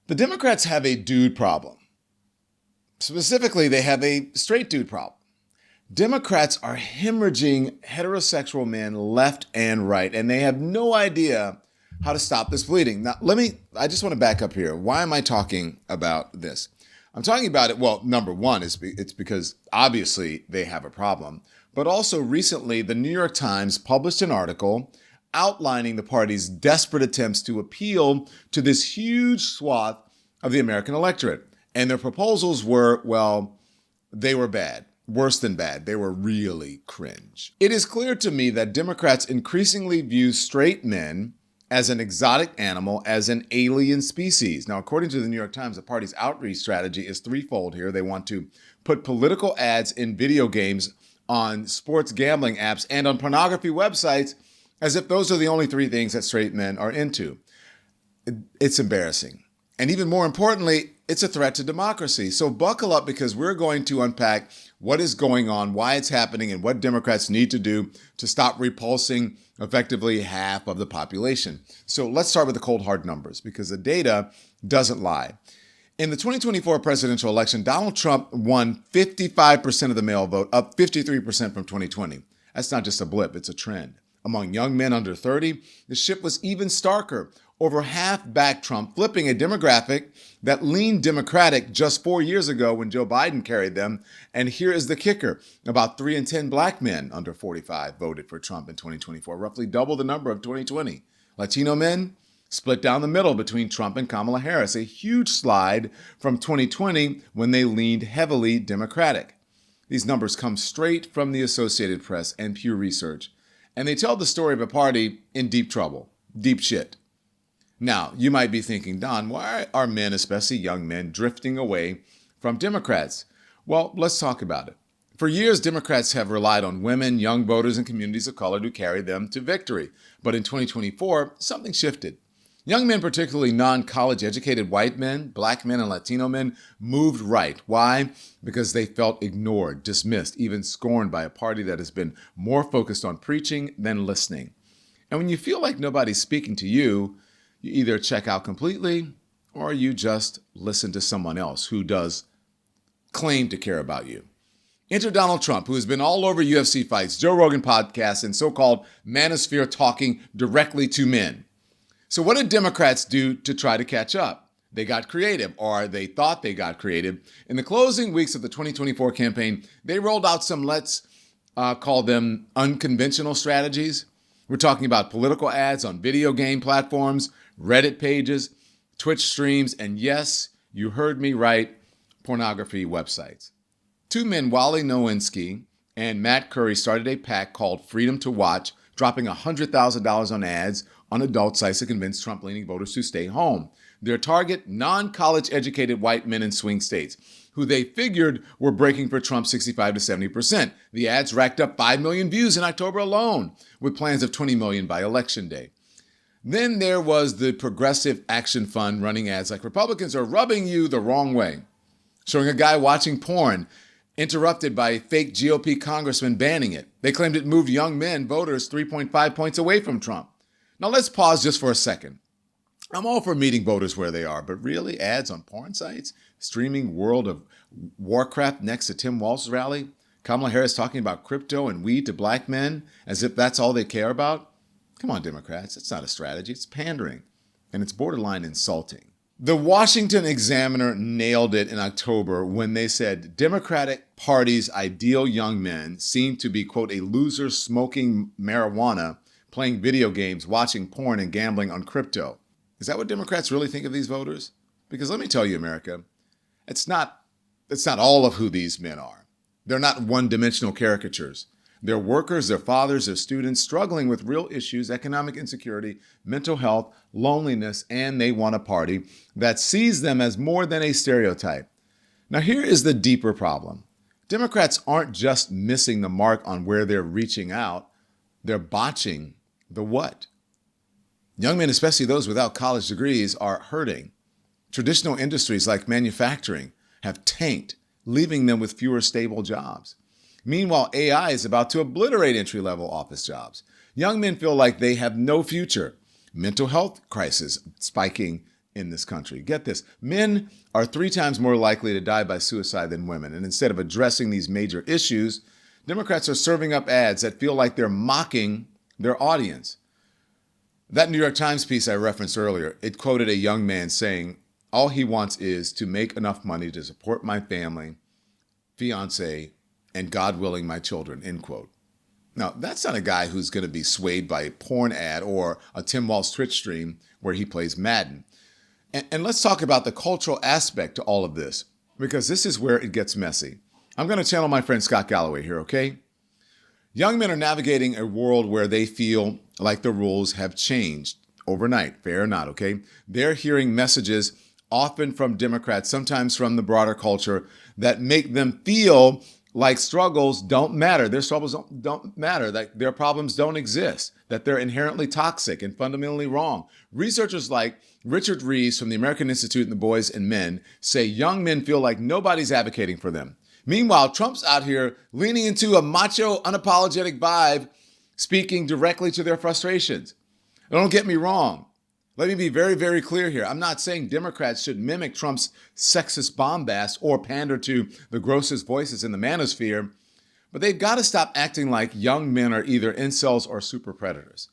The Democrats have a dude problem. Specifically, they have a straight dude problem. Democrats are hemorrhaging heterosexual men left and right, and they have no idea how to stop this bleeding. Now, I just want to back up here. Why am I talking about this? I'm talking about it, well, number one, it's because obviously they have a problem, but also recently the New York Times published an article outlining the party's desperate attempts to appeal to this huge swath of the American electorate. And their proposals were, well, they were bad. Worse than bad. They were really cringe. It is clear to me that Democrats increasingly view straight men as an exotic animal, as an alien species. Now, according to the New York Times, the party's outreach strategy is threefold here. They want to put political ads in video games, on sports gambling apps, and on pornography websites, as if those are the only three things that straight men are into. It's embarrassing. And even more importantly, it's a threat to democracy. So buckle up, because we're going to unpack what is going on, why it's happening, and what Democrats need to do to stop repulsing effectively half of the population. So let's start with the cold hard numbers, because the data doesn't lie. In the 2024 presidential election, Donald Trump won 55% of the male vote, up 53% from 2020. That's not just a blip, it's a trend. Among young men under 30, the shift was even starker. Over half backed Trump, flipping a demographic that leaned Democratic just 4 years ago when Joe Biden carried them. And here is the kicker. About 3 in 10 black men under 45 voted for Trump in 2024, roughly double the number of 2020. Latino men split down the middle between Trump and Kamala Harris, a huge slide from 2020 when they leaned heavily Democratic. These numbers come straight from the Associated Press and Pew Research, and they tell the story of a party in deep trouble, deep shit. Now, you might be thinking, Don, why are men, especially young men, drifting away from Democrats? Well, let's talk about it. For years, Democrats have relied on women, young voters, and communities of color to carry them to victory. But in 2024, something shifted. Young men, particularly non-college educated white men, black men, and Latino men, moved right. Why? Because they felt ignored, dismissed, even scorned by a party that has been more focused on preaching than listening. And when you feel like nobody's speaking to you, you either check out completely or you just listen to someone else who does claim to care about you. Enter Donald Trump, who has been all over UFC fights, Joe Rogan podcasts, and so-called manosphere talking directly to men. So what did Democrats do to try to catch up? They got creative, or they thought they got creative. In the closing weeks of the 2024 campaign, they rolled out some, let's call them unconventional strategies. We're talking about political ads on video game platforms, Reddit pages, Twitch streams, and yes, you heard me right, pornography websites. Two men, Wally Nowinski and Matt Curry, started a PAC called Freedom to Watch, dropping $100,000 on ads on adult sites to convince Trump-leaning voters to stay home. Their target, non-college educated white men in swing states, who they figured were breaking for Trump 65 to 70%. The ads racked up 5 million views in October alone, with plans of 20 million by Election Day. Then there was the Progressive Action Fund running ads like Republicans are rubbing you the wrong way, showing a guy watching porn, interrupted by a fake GOP congressman banning it. They claimed it moved young men, voters, 3.5 points away from Trump. Now let's pause just for a second. I'm all for meeting voters where they are, but really, ads on porn sites? Streaming World of Warcraft next to Tim Walz's rally? Kamala Harris talking about crypto and weed to black men as if that's all they care about? Come on, Democrats, it's not a strategy, it's pandering, and it's borderline insulting. The Washington Examiner nailed it in October when they said Democratic Party's ideal young men seem to be, quote, a loser smoking marijuana, playing video games, watching porn, and gambling on crypto. Is that what Democrats really think of these voters? Because let me tell you, America, it's not all of who these men are. They're not one-dimensional caricatures. They're workers, they're fathers, they're students struggling with real issues, economic insecurity, mental health, loneliness, and they want a party that sees them as more than a stereotype. Now, here is the deeper problem. Democrats aren't just missing the mark on where they're reaching out, they're botching the what. Young men, especially those without college degrees, are hurting. Traditional industries like manufacturing have tanked, leaving them with fewer stable jobs. Meanwhile, AI is about to obliterate entry-level office jobs. Young men feel like they have no future. Mental health crisis spiking in this country. Get this. Men are 3 times more likely to die by suicide than women. And instead of addressing these major issues, Democrats are serving up ads that feel like they're mocking their audience. That New York Times piece I referenced earlier, it quoted a young man saying, all he wants is to make enough money to support my family, fiance, and God willing, my children, end quote. Now, that's not a guy who's going to be swayed by a porn ad or a Tim Walz Twitch stream where he plays Madden. And let's talk about the cultural aspect to all of this, because this is where it gets messy. I'm going to channel my friend Scott Galloway here, okay? Young men are navigating a world where they feel like the rules have changed overnight, fair or not, okay? They're hearing messages often from Democrats, sometimes from the broader culture, that make them feel like struggles don't matter. Their struggles don't matter, that their problems don't exist, that they're inherently toxic and fundamentally wrong. Researchers like Richard Reeves from the American Institute and the Boys and Men say young men feel like nobody's advocating for them. Meanwhile, Trump's out here leaning into a macho, unapologetic vibe, speaking directly to their frustrations. Don't get me wrong. Let me be very, very clear here. I'm not saying Democrats should mimic Trump's sexist bombast or pander to the grossest voices in the manosphere, but they've got to stop acting like young men are either incels or super predators.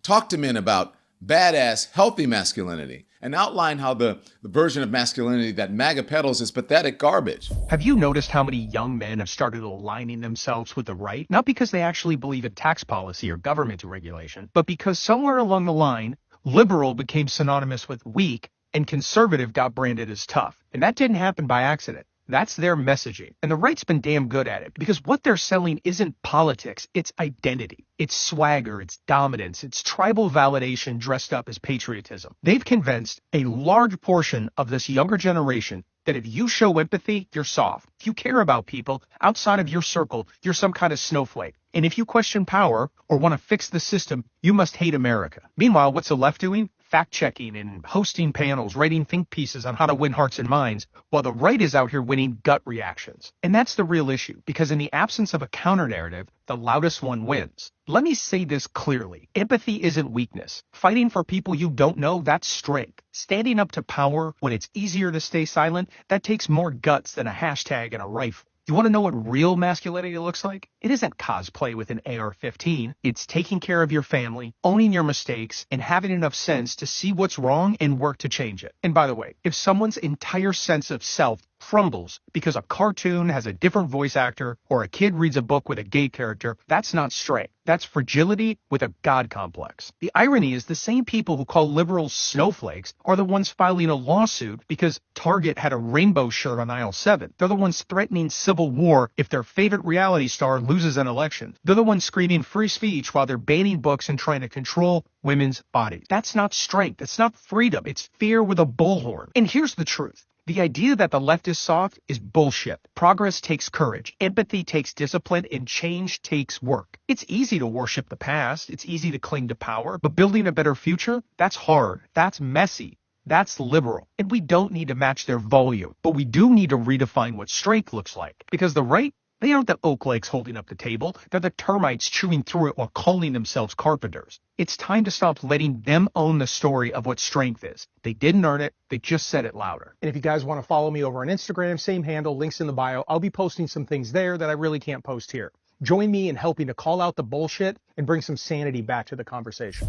Talk to men about badass, healthy masculinity and outline how the version of masculinity that MAGA peddles is pathetic garbage. Have you noticed how many young men have started aligning themselves with the right? Not because they actually believe in tax policy or government regulation, but because somewhere along the line, liberal became synonymous with weak and conservative got branded as tough. And that didn't happen by accident. That's their messaging. And the right's been damn good at it because what they're selling isn't politics, it's identity. It's swagger, it's dominance, it's tribal validation dressed up as patriotism. They've convinced a large portion of this younger generation that if you show empathy, you're soft. If you care about people outside of your circle, you're some kind of snowflake. And if you question power or want to fix the system, you must hate America. Meanwhile, what's the left doing? Fact-checking and hosting panels, writing think pieces on how to win hearts and minds, while the right is out here winning gut reactions. And that's the real issue, because in the absence of a counter-narrative, the loudest one wins. Let me say this clearly. Empathy isn't weakness. Fighting for people you don't know, that's strength. Standing up to power when it's easier to stay silent, that takes more guts than a hashtag and a rifle. You want to know what real masculinity looks like? It isn't cosplay with an AR-15. It's taking care of your family, owning your mistakes, and having enough sense to see what's wrong and work to change it. And by the way, if someone's entire sense of self crumbles because a cartoon has a different voice actor or a kid reads a book with a gay character, that's not strength. That's fragility with a God complex. The irony is the same people who call liberals snowflakes are the ones filing a lawsuit because Target had a rainbow shirt on aisle 7. They're the ones threatening civil war if their favorite reality star loses an election. They're the ones screaming free speech while they're banning books and trying to control women's bodies. That's not strength. That's not freedom. It's fear with a bullhorn. And here's the truth. The idea that the left is soft is bullshit. Progress takes courage, empathy takes discipline, and change takes work. It's easy to worship the past, it's easy to cling to power, but building a better future, that's hard, that's messy, that's liberal. And we don't need to match their volume, but we do need to redefine what strength looks like. Because the right, they aren't the oak legs holding up the table, they're the termites chewing through it while calling themselves carpenters. It's time to stop letting them own the story of what strength is. They didn't earn it, they just said it louder. And if you guys want to follow me over on Instagram, same handle, links in the bio, I'll be posting some things there that I really can't post here. Join me in helping to call out the bullshit and bring some sanity back to the conversation.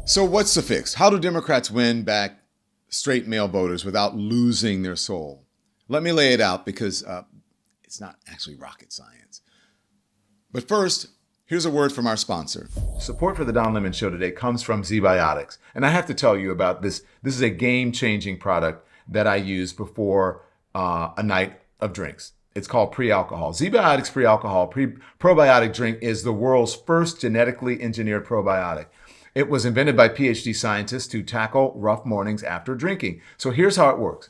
So what's the fix? How do Democrats win back straight male voters without losing their soul? Let me lay it out because it's not actually rocket science. But first, here's a word from our sponsor. Support for the Don Lemon Show today comes from ZBiotics. And I have to tell you about this. This is a game-changing product that I use before a night of drinks. It's called pre-alcohol. ZBiotics pre-alcohol probiotic drink is the world's first genetically engineered probiotic. It was invented by PhD scientists to tackle rough mornings after drinking. So here's how it works.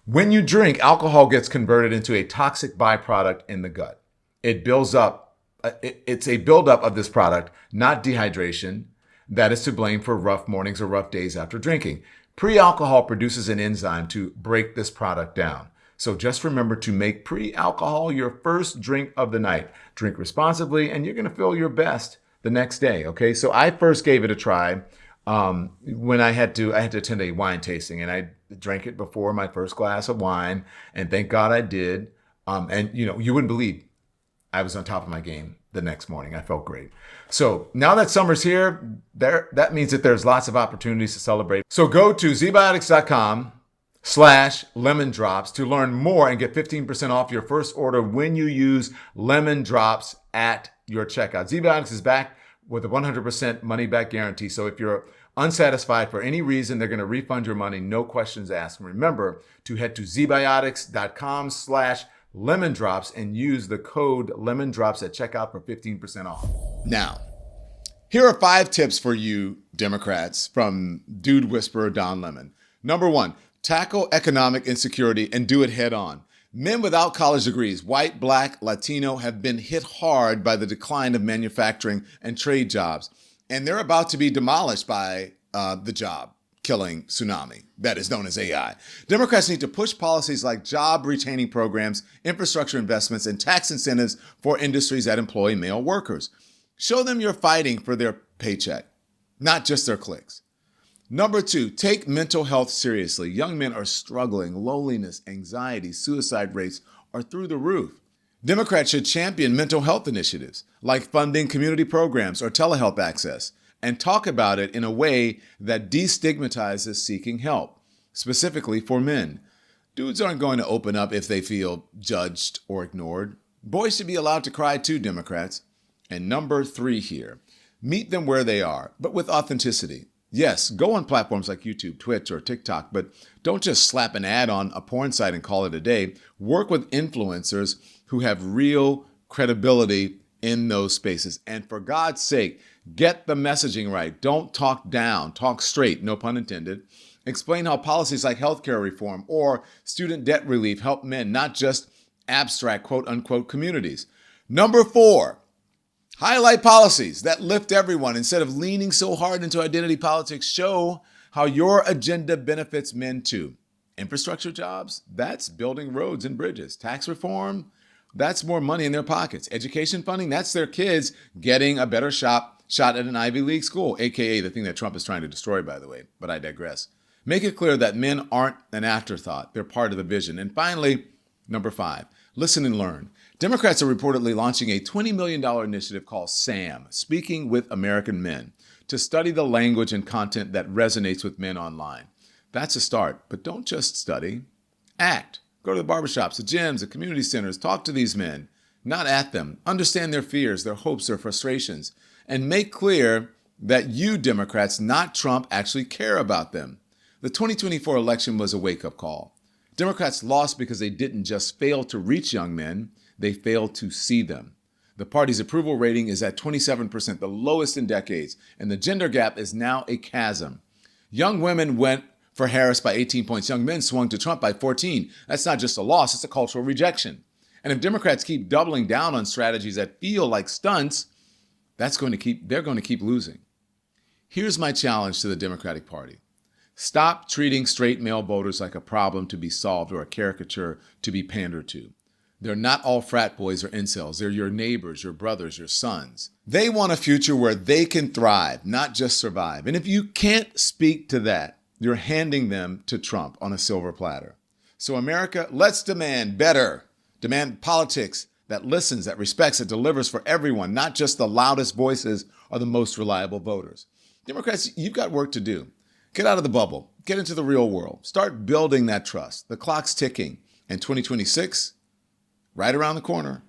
When you drink, alcohol gets converted into a toxic byproduct in the gut. It builds up. It's a buildup of this product, not dehydration, that is to blame for rough mornings or rough days after drinking. Pre-alcohol produces an enzyme to break this product down. So just remember to make pre-alcohol your first drink of the night. Drink responsibly, and you're going to feel your best the next day, okay? So I first gave it a try when I had to attend a wine tasting, and I drank it before my first glass of wine, and thank God I did. And you wouldn't believe I was on top of my game the next morning. I felt great. So now that summer's here, that means that there's lots of opportunities to celebrate. So go to zbiotics.com/lemon drops to learn more and get 15% off your first order when you use lemon drops at your checkout. ZBiotics is back with a 100% money back guarantee. So if you're unsatisfied for any reason, they're going to refund your money, no questions asked. And remember to head to zbiotics.com/lemon drops and use the code lemon drops at checkout for 15% off. Now, here are 5 tips for you Democrats from Dude Whisperer Don Lemon. Number 1, tackle economic insecurity and do it head on. Men without college degrees, white, black, Latino, have been hit hard by the decline of manufacturing and trade jobs. And they're about to be demolished by the job-killing tsunami that is known as AI. Democrats need to push policies like job-retaining programs, infrastructure investments, and tax incentives for industries that employ male workers. Show them you're fighting for their paycheck, not just their clicks. Number 2, take mental health seriously. Young men are struggling. Loneliness, anxiety, suicide rates are through the roof. Democrats should champion mental health initiatives like funding community programs or telehealth access and talk about it in a way that destigmatizes seeking help, specifically for men. Dudes aren't going to open up if they feel judged or ignored. Boys should be allowed to cry too, Democrats. And number 3 here, meet them where they are, but with authenticity. Yes, go on platforms like YouTube, Twitch, or TikTok, but don't just slap an ad on a porn site and call it a day. Work with influencers who have real credibility in those spaces. And for God's sake, get the messaging right. Don't talk down, talk straight, no pun intended. Explain how policies like healthcare reform or student debt relief help men, not just abstract quote unquote communities. Number 4, highlight policies that lift everyone. Instead of leaning so hard into identity politics, show how your agenda benefits men too. Infrastructure jobs, that's building roads and bridges. Tax reform, that's more money in their pockets. Education funding, that's their kids getting a better shot at an Ivy League school, aka the thing that Trump is trying to destroy, by the way, but I digress. Make it clear that men aren't an afterthought. They're part of the vision. And finally, number 5, listen and learn. Democrats are reportedly launching a $20 million initiative called SAM, Speaking with American Men, to study the language and content that resonates with men online. That's a start, but don't just study. Act. Go to the barbershops, the gyms, the community centers. Talk to these men, not at them. Understand their fears, their hopes, their frustrations, and make clear that you, Democrats, not Trump, actually care about them. The 2024 election was a wake-up call. Democrats lost because they didn't just fail to reach young men, they failed to see them. The party's approval rating is at 27%, the lowest in decades, and the gender gap is now a chasm. Young women went for Harris by 18 points. Young men swung to Trump by 14. That's not just a loss, it's a cultural rejection. And if Democrats keep doubling down on strategies that feel like stunts, they're going to keep losing. Here's my challenge to the Democratic Party. Stop treating straight male voters like a problem to be solved or a caricature to be pandered to. They're not all frat boys or incels. They're your neighbors, your brothers, your sons. They want a future where they can thrive, not just survive. And if you can't speak to that, you're handing them to Trump on a silver platter. So America, let's demand better. Demand politics that listens, that respects, that delivers for everyone, not just the loudest voices or the most reliable voters. Democrats, you've got work to do. Get out of the bubble. Get into the real world. Start building that trust. The clock's ticking. And 2026, right around the corner.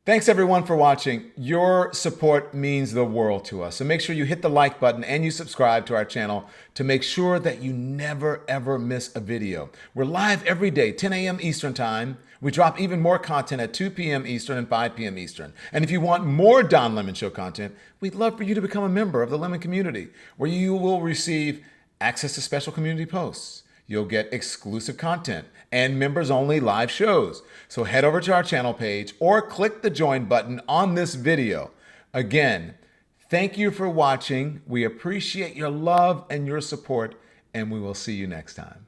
Thanks everyone for watching. Your support means the world to us. So make sure you hit the like button and you subscribe to our channel to make sure that you never ever miss a video. We're live every day, 10 a.m. Eastern time. We drop even more content at 2 p.m. Eastern and 5 p.m. Eastern. And if you want more Don Lemon Show content, we'd love for you to become a member of the Lemon community, where you will receive access to special community posts. You'll get exclusive content and members-only live shows. So head over to our channel page or click the join button on this video. Again, thank you for watching. We appreciate your love and your support, and we will see you next time.